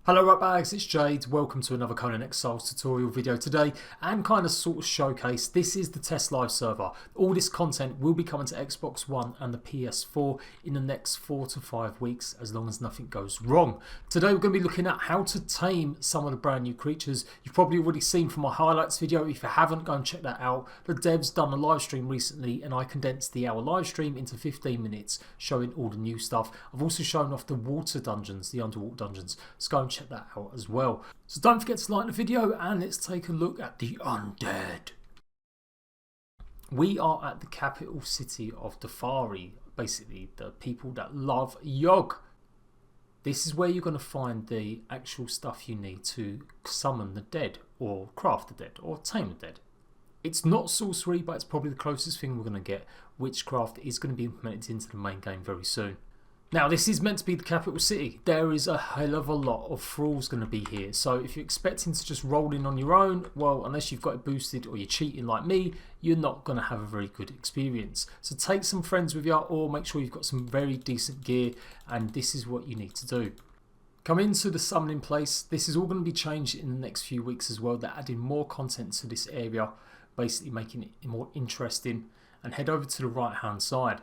Hello Rightbags, it's Jade. Welcome to another Conan Exiles tutorial video today, and kind of sort of showcase. This is the test live server. All this content will be coming to Xbox One and the PS4 in the next 4 to 5 weeks, as long as nothing goes wrong. Today we're going to be looking at how to tame some of the brand new creatures. You've probably already seen from my highlights video. If you haven't, go and check that out. The dev's done a live stream recently, and I condensed the hour live stream into 15 minutes, showing all the new stuff. I've also shown off the water dungeons, the underwater dungeons. So go and check that out as well. So don't forget to like the video, and let's take a look at the undead. We are at the capital city of Dafari, basically the people that love Yogg. This is where you're going to find the actual stuff you need to summon the dead, or craft the dead, or tame the dead. It's not sorcery, but it's probably the closest thing we're going to get. Witchcraft is going to be implemented into the main game very soon. Now, this is meant to be the capital city. There is a hell of a lot of thralls going to be here. So if you're expecting to just roll in on your own, well, unless you've got it boosted or you're cheating like me, you're not going to have a very good experience. So take some friends with you, or make sure you've got some very decent gear, and this is what you need to do. Come into the summoning place. This is all going to be changed in the next few weeks as well. They're adding more content to this area, basically making it more interesting. And head over to the right hand side.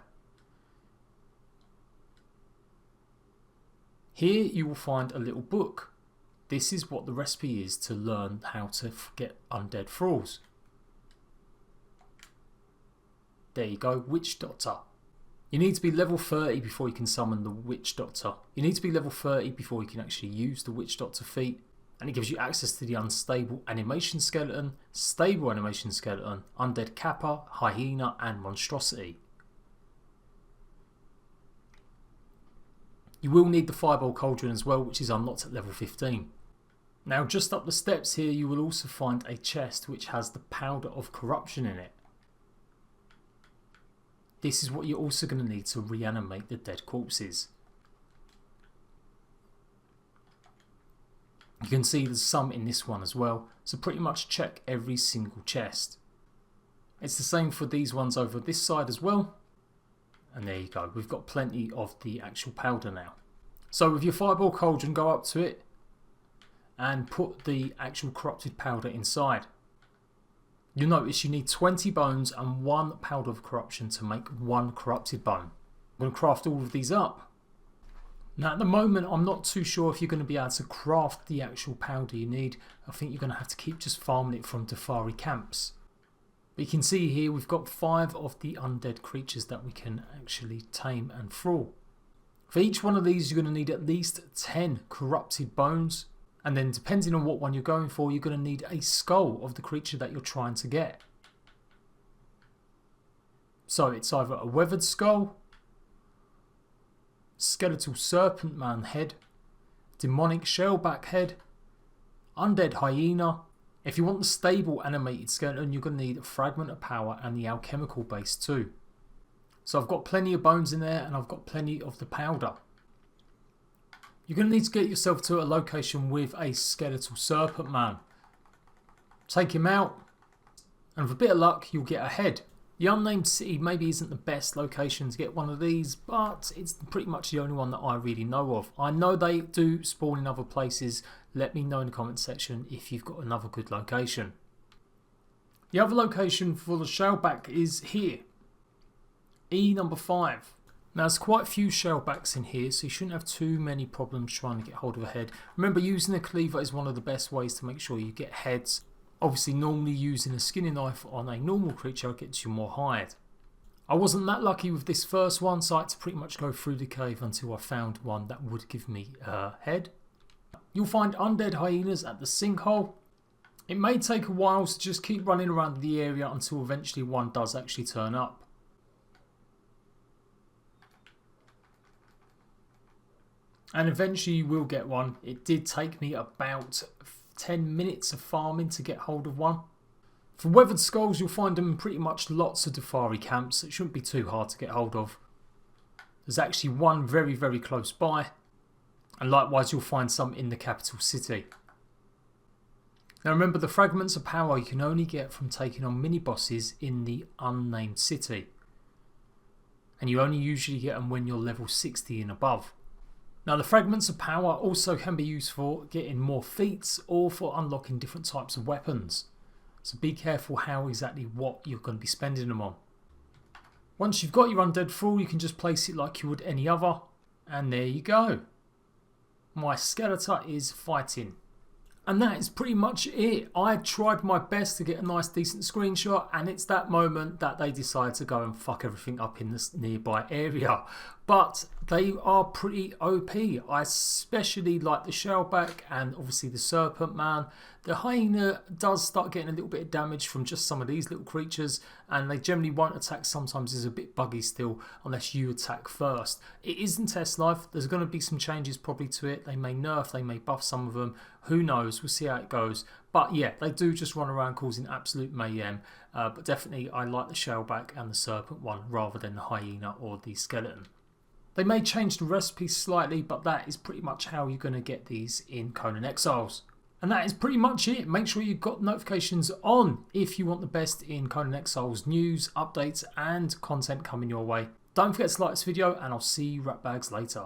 Here you will find a little book. This is what the recipe is to learn how to get undead thralls. There you go, Witch Doctor. You need to be level 30 before you can summon the Witch Doctor. You need to be level 30 before you can actually use the Witch Doctor feat. And it gives you access to the unstable animation skeleton, stable animation skeleton, undead kappa, hyena and monstrosity. You will need the fireball cauldron as well, which is unlocked at level 15. Now just up the steps here you will also find a chest which has the powder of corruption in it. This is what you're also going to need to reanimate the dead corpses. You can see there's some in this one as well, so pretty much check every single chest. It's the same for these ones over this side as well. And there you go, we've got plenty of the actual powder now. So with your fireball cauldron, go up to it and put the actual corrupted powder inside. You'll notice you need 20 bones and 1 powder of corruption to make 1 corrupted bone. I'm going to craft all of these up. Now at the moment I'm not too sure if you're going to be able to craft the actual powder you need. I think you're going to have to keep just farming it from Dafari camps. But you can see here we've got 5 of the undead creatures that we can actually tame and thrall. For each one of these you're going to need at least 10 corrupted bones, and then depending on what one you're going for, you're going to need a skull of the creature that you're trying to get. So it's either a weathered skull, skeletal serpent man head, demonic shaleback head, undead hyena. If you want the stable animated skeleton, you're going to need a fragment of power and the alchemical base too. So I've got plenty of bones in there, and I've got plenty of the powder. You're going to need to get yourself to a location with a skeletal serpent man. Take him out, and with a bit of luck you'll get a head. The unnamed city maybe isn't the best location to get one of these, but it's pretty much the only one that I really know of. I know they do spawn in other places. Let me know in the comment section if you've got another good location. The other location for the shaleback is here. E number 5. Now there's quite a few shalebacks in here, so you shouldn't have too many problems trying to get hold of a head. Remember, using a cleaver is one of the best ways to make sure you get heads. Obviously normally using a skinning knife on a normal creature gets you more hide. I wasn't that lucky with this first one, so I had to pretty much go through the cave until I found one that would give me a head. You'll find undead hyenas at the sinkhole. It may take a while, so just keep running around the area until eventually one does actually turn up. And eventually you will get one. It did take me about 10 minutes of farming to get hold of one. For weathered skulls, you'll find them in pretty much lots of Dafari camps. It shouldn't be too hard to get hold of. There's actually one very, very close by. And likewise, you'll find some in the capital city. Now remember, the fragments of power you can only get from taking on mini-bosses in the unnamed city. And you only usually get them when you're level 60 and above. Now the fragments of power also can be used for getting more feats or for unlocking different types of weapons. So be careful how exactly what you're going to be spending them on. Once you've got your undead full, you can just place it like you would any other. And there you go. My skeletal is fighting. And that is pretty much it. I tried my best to get a nice decent screenshot, and it's that moment that they decide to go and fuck everything up in this nearby area. But they are pretty OP. I especially like the shaleback and obviously the serpent man. The hyena does start getting a little bit of damage from just some of these little creatures, and they generally won't attack. Sometimes is a bit buggy still unless you attack first. It is in test life. There's going to be some changes probably to it. They may nerf, they may buff some of them. Who knows? We'll see how it goes. But yeah, they do just run around causing absolute mayhem. But definitely I like the shaleback and the serpent one rather than the hyena or the skeleton. They may change the recipe slightly, but that is pretty much how you're going to get these in Conan Exiles. And that is pretty much it. Make sure you've got notifications on if you want the best in Conan Exiles news, updates and content coming your way. Don't forget to like this video, and I'll see you rat bags later.